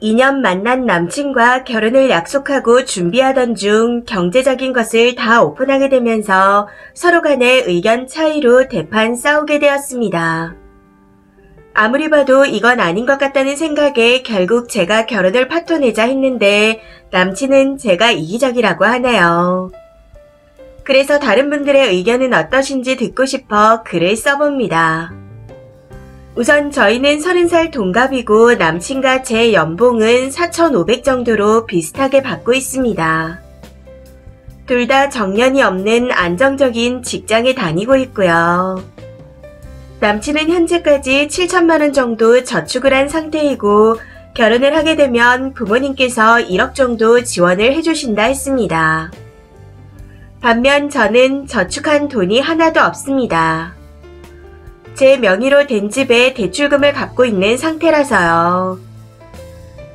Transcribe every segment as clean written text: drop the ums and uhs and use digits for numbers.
2년 만난 남친과 결혼을 약속하고 준비하던 중 경제적인 것을 다 오픈하게 되면서 서로 간의 의견 차이로 대판 싸우게 되었습니다. 아무리 봐도 이건 아닌 것 같다는 생각에 결국 제가 결혼을 파토내자 했는데 남친은 제가 이기적이라고 하네요. 그래서 다른 분들의 의견은 어떠신지 듣고 싶어 글을 써봅니다. 우선 저희는 30살 동갑이고 남친과 제 연봉은 4,500 정도로 비슷하게 받고 있습니다. 둘 다 정년이 없는 안정적인 직장에 다니고 있고요. 남친은 현재까지 7천만 원 정도 저축을 한 상태이고 결혼을 하게 되면 부모님께서 1억 정도 지원을 해주신다 했습니다. 반면 저는 저축한 돈이 하나도 없습니다. 제 명의로 된 집에 대출금을 갚고 있는 상태라서요.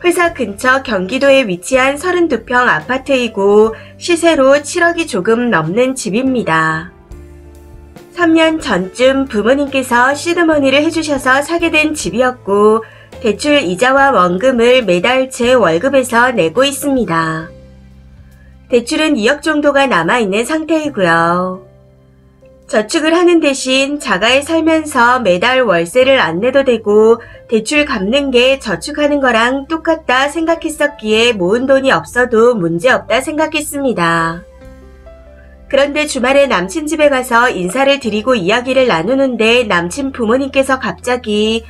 회사 근처 경기도에 위치한 32평 아파트이고 시세로 7억이 조금 넘는 집입니다. 3년 전쯤 부모님께서 시드머니를 해주셔서 사게 된 집이었고 대출 이자와 원금을 매달 제 월급에서 내고 있습니다. 대출은 2억 정도가 남아있는 상태이고요. 저축을 하는 대신 자가에 살면서 매달 월세를 안 내도 되고 대출 갚는 게 저축하는 거랑 똑같다 생각했었기에 모은 돈이 없어도 문제없다 생각했습니다. 그런데 주말에 남친 집에 가서 인사를 드리고 이야기를 나누는데 남친 부모님께서 갑자기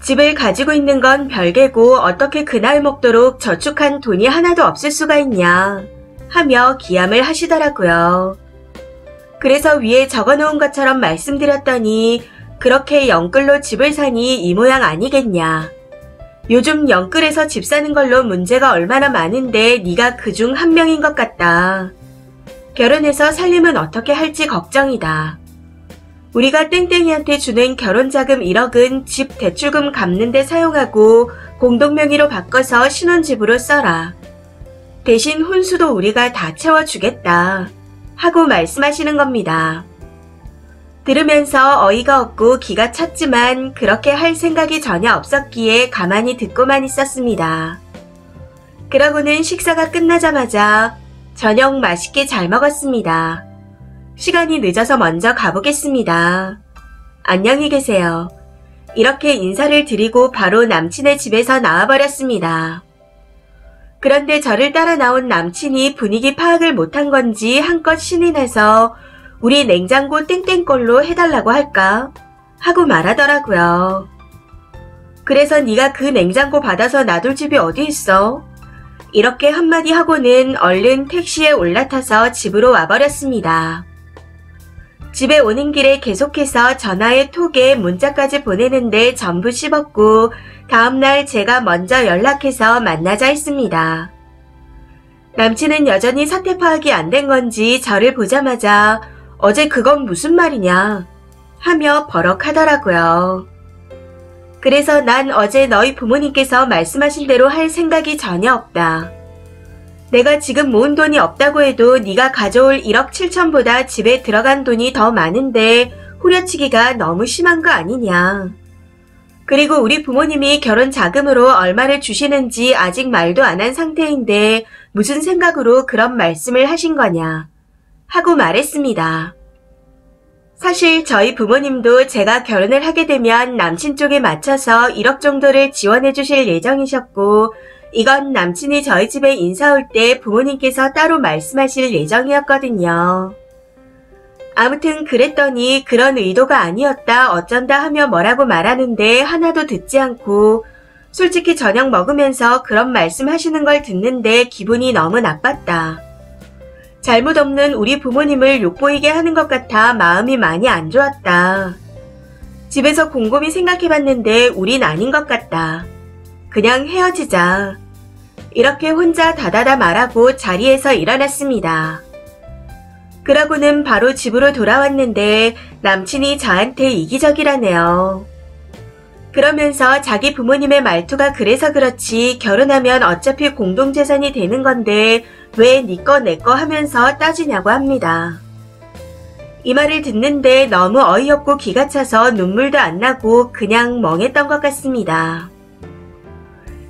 집을 가지고 있는 건 별개고 어떻게 그 나이 먹도록 저축한 돈이 하나도 없을 수가 있냐 하며 기함을 하시더라고요. 그래서 위에 적어놓은 것처럼 말씀드렸더니 그렇게 영끌로 집을 사니 이 모양 아니겠냐. 요즘 영끌에서 집 사는 걸로 문제가 얼마나 많은데 네가 그중 한 명인 것 같다. 결혼해서 살림은 어떻게 할지 걱정이다. 우리가 땡땡이한테 주는 결혼자금 1억은 집 대출금 갚는 데 사용하고 공동명의로 바꿔서 신혼집으로 써라. 대신 혼수도 우리가 다 채워주겠다. 하고 말씀하시는 겁니다. 들으면서 어이가 없고 기가 찼지만 그렇게 할 생각이 전혀 없었기에 가만히 듣고만 있었습니다. 그러고는 식사가 끝나자마자 저녁 맛있게 잘 먹었습니다. 시간이 늦어서 먼저 가보겠습니다. 안녕히 계세요. 이렇게 인사를 드리고 바로 남친의 집에서 나와버렸습니다. 그런데 저를 따라 나온 남친이 분위기 파악을 못한 건지 한껏 신이 나서 우리 냉장고 땡땡걸로 해달라고 할까? 하고 말하더라고요. 그래서 네가 그 냉장고 받아서 놔둘 집이 어디 있어? 이렇게 한마디 하고는 얼른 택시에 올라타서 집으로 와버렸습니다. 집에 오는 길에 계속해서 전화에 톡에 문자까지 보내는데 전부 씹었고 다음날 제가 먼저 연락해서 만나자 했습니다. 남친은 여전히 사태 파악이 안 된 건지 저를 보자마자 어제 그건 무슨 말이냐 하며 버럭하더라고요. 그래서 난 어제 너희 부모님께서 말씀하신 대로 할 생각이 전혀 없다. 내가 지금 모은 돈이 없다고 해도 네가 가져올 1억 7천보다 집에 들어간 돈이 더 많은데 후려치기가 너무 심한 거 아니냐. 그리고 우리 부모님이 결혼 자금으로 얼마를 주시는지 아직 말도 안 한 상태인데 무슨 생각으로 그런 말씀을 하신 거냐 하고 말했습니다. 사실 저희 부모님도 제가 결혼을 하게 되면 남친 쪽에 맞춰서 1억 정도를 지원해 주실 예정이셨고 이건 남친이 저희 집에 인사 올 때 부모님께서 따로 말씀하실 예정이었거든요. 아무튼 그랬더니 그런 의도가 아니었다 어쩐다 하며 뭐라고 말하는데 하나도 듣지 않고 솔직히 저녁 먹으면서 그런 말씀 하시는 걸 듣는데 기분이 너무 나빴다. 잘못 없는 우리 부모님을 욕보이게 하는 것 같아 마음이 많이 안 좋았다. 집에서 곰곰이 생각해봤는데 우린 아닌 것 같다. 그냥 헤어지자. 이렇게 혼자 다다다 말하고 자리에서 일어났습니다. 그러고는 바로 집으로 돌아왔는데 남친이 저한테 이기적이라네요. 그러면서 자기 부모님의 말투가 그래서 그렇지 결혼하면 어차피 공동재산이 되는 건데 왜 니꺼 내꺼 하면서 따지냐고 합니다. 이 말을 듣는데 너무 어이없고 기가 차서 눈물도 안 나고 그냥 멍했던 것 같습니다.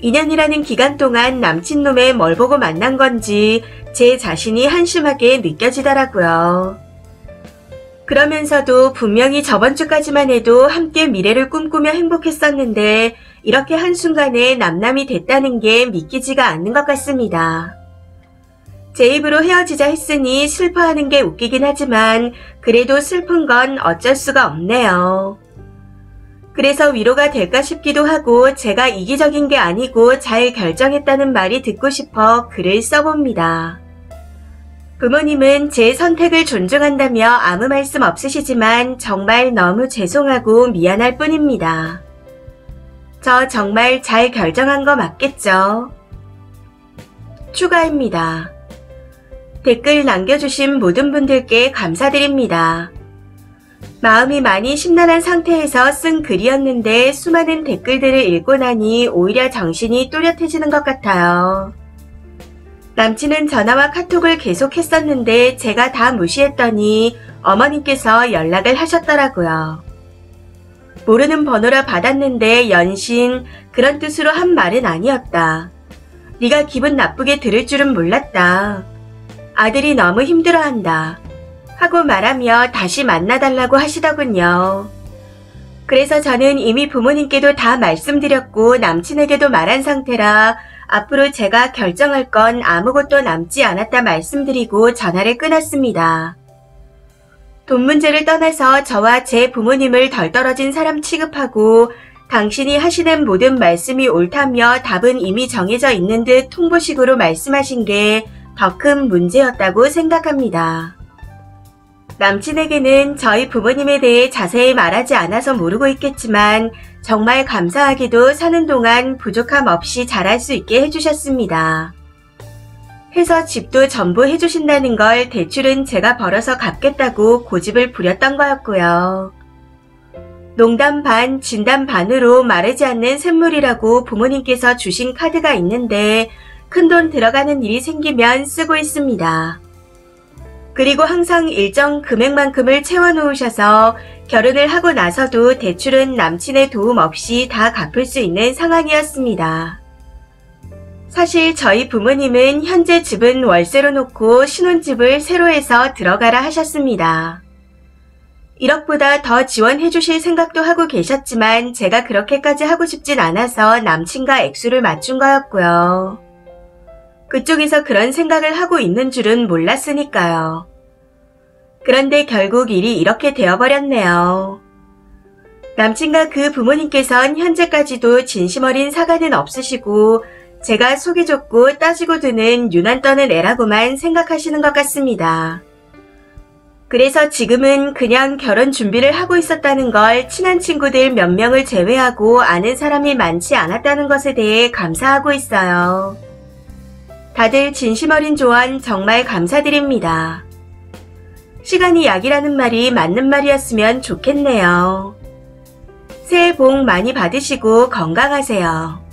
2년이라는 기간 동안 남친놈의 뭘 보고 만난 건지 제 자신이 한심하게 느껴지더라고요. 그러면서도 분명히 저번 주까지만 해도 함께 미래를 꿈꾸며 행복했었는데 이렇게 한순간에 남남이 됐다는 게 믿기지가 않는 것 같습니다. 제 입으로 헤어지자 했으니 슬퍼하는 게 웃기긴 하지만 그래도 슬픈 건 어쩔 수가 없네요. 그래서 위로가 될까 싶기도 하고 제가 이기적인 게 아니고 잘 결정했다는 말이 듣고 싶어 글을 써봅니다. 부모님은 제 선택을 존중한다며 아무 말씀 없으시지만 정말 너무 죄송하고 미안할 뿐입니다. 저 정말 잘 결정한 거 맞겠죠? 추가입니다. 댓글 남겨주신 모든 분들께 감사드립니다. 마음이 많이 심란한 상태에서 쓴 글이었는데 수많은 댓글들을 읽고 나니 오히려 정신이 또렷해지는 것 같아요. 남친은 전화와 카톡을 계속했었는데 제가 다 무시했더니 어머님께서 연락을 하셨더라고요. 모르는 번호라 받았는데 연신 그런 뜻으로 한 말은 아니었다. 네가 기분 나쁘게 들을 줄은 몰랐다. 아들이 너무 힘들어한다. 하고 말하며 다시 만나달라고 하시더군요. 그래서 저는 이미 부모님께도 다 말씀드렸고 남친에게도 말한 상태라 앞으로 제가 결정할 건 아무것도 남지 않았다 말씀드리고 전화를 끊었습니다. 돈 문제를 떠나서 저와 제 부모님을 덜 떨어진 사람 취급하고 당신이 하시는 모든 말씀이 옳다며 답은 이미 정해져 있는 듯 통보식으로 말씀하신 게 더 큰 문제였다고 생각합니다. 남친에게는 저희 부모님에 대해 자세히 말하지 않아서 모르고 있겠지만 정말 감사하게도 사는 동안 부족함 없이 잘할 수 있게 해주셨습니다. 해서 집도 전부 해주신다는 걸 대출은 제가 벌어서 갚겠다고 고집을 부렸던 거였고요. 농담 반, 진담 반으로 마르지 않는 샘물이라고 부모님께서 주신 카드가 있는데 큰돈 들어가는 일이 생기면 쓰고 있습니다. 그리고 항상 일정 금액만큼을 채워놓으셔서 결혼을 하고 나서도 대출은 남친의 도움 없이 다 갚을 수 있는 상황이었습니다. 사실 저희 부모님은 현재 집은 월세로 놓고 신혼집을 새로 해서 들어가라 하셨습니다. 1억보다 더 지원해 주실 생각도 하고 계셨지만 제가 그렇게까지 하고 싶진 않아서 남친과 액수를 맞춘 거였고요. 그쪽에서 그런 생각을 하고 있는 줄은 몰랐으니까요. 그런데 결국 일이 이렇게 되어버렸네요. 남친과 그 부모님께선 현재까지도 진심 어린 사과는 없으시고 제가 속이 좁고 따지고 드는 유난 떠는 애라고만 생각하시는 것 같습니다. 그래서 지금은 그냥 결혼 준비를 하고 있었다는 걸 친한 친구들 몇 명을 제외하고 아는 사람이 많지 않았다는 것에 대해 감사하고 있어요. 다들 진심 어린 조언 정말 감사드립니다. 시간이 약이라는 말이 맞는 말이었으면 좋겠네요. 새해 복 많이 받으시고 건강하세요.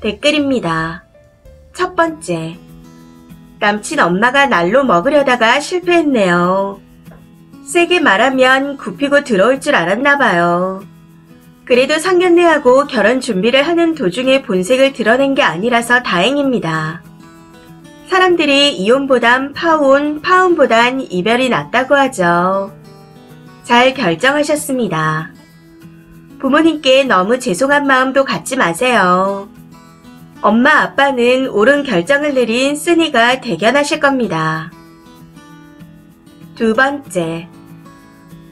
댓글입니다. 첫 번째. 남친 엄마가 날로 먹으려다가 실패했네요. 세게 말하면 굽히고 들어올 줄 알았나봐요. 그래도 상견례하고 결혼 준비를 하는 도중에 본색을 드러낸 게 아니라서 다행입니다. 사람들이 이혼보단 파혼, 파혼보단 이별이 낫다고 하죠. 잘 결정하셨습니다. 부모님께 너무 죄송한 마음도 갖지 마세요. 엄마 아빠는 옳은 결정을 내린 쓰니가 대견하실 겁니다. 두 번째.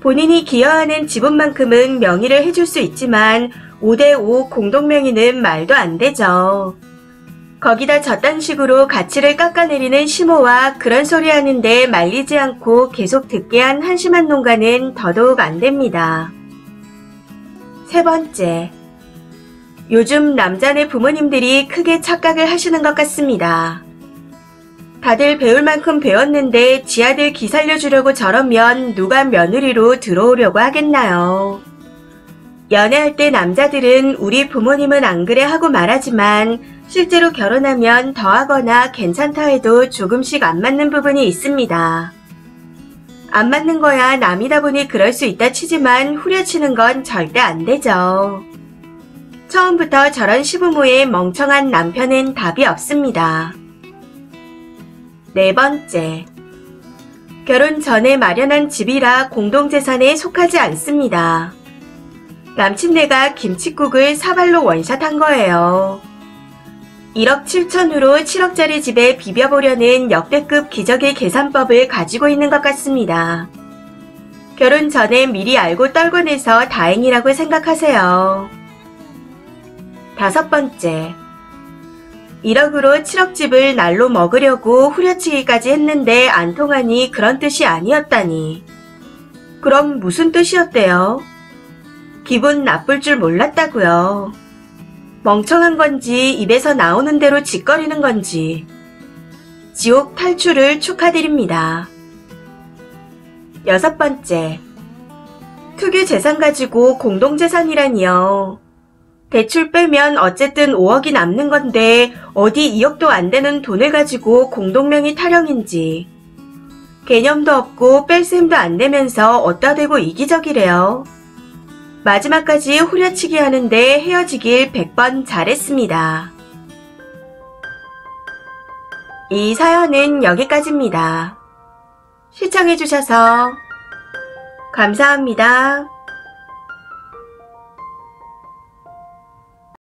본인이 기여하는 지분만큼은 명의를 해줄 수 있지만 5대5 공동명의는 말도 안 되죠. 거기다 저딴 식으로 가치를 깎아내리는 시모와 그런 소리 하는데 말리지 않고 계속 듣게 한 한심한 농가는 더더욱 안 됩니다. 세 번째. 요즘 남자네 부모님들이 크게 착각을 하시는 것 같습니다. 다들 배울 만큼 배웠는데 지 아들 기 살려주려고 저러면 누가 며느리로 들어오려고 하겠나요? 연애할 때 남자들은 우리 부모님은 안 그래 하고 말하지만 실제로 결혼하면 더하거나 괜찮다 해도 조금씩 안 맞는 부분이 있습니다. 안 맞는 거야 남이다 보니 그럴 수 있다 치지만 후려치는 건 절대 안 되죠. 처음부터 저런 시부모의 멍청한 남편은 답이 없습니다. 네 번째, 결혼 전에 마련한 집이라 공동재산에 속하지 않습니다. 남친네가 김칫국을 사발로 원샷한 거예요. 1억 7천으로 7억짜리 집에 비벼보려는 역대급 기적의 계산법을 가지고 있는 것 같습니다. 결혼 전에 미리 알고 떨궈내서 다행이라고 생각하세요. 다섯 번째, 1억으로 7억 집을 날로 먹으려고 후려치기까지 했는데 안 통하니 그런 뜻이 아니었다니. 그럼 무슨 뜻이었대요? 기분 나쁠 줄 몰랐다고요. 멍청한 건지 입에서 나오는 대로 짓거리는 건지. 지옥 탈출을 축하드립니다. 여섯 번째, 특유 재산 가지고 공동재산이라니요. 대출 빼면 어쨌든 5억이 남는 건데 어디 2억도 안 되는 돈을 가지고 공동명의 타령인지. 개념도 없고 뺄 셈도 안 되면서 어따 대고 이기적이래요. 마지막까지 후려치기 하는데 헤어지길 100번 잘했습니다. 이 사연은 여기까지입니다. 시청해주셔서 감사합니다.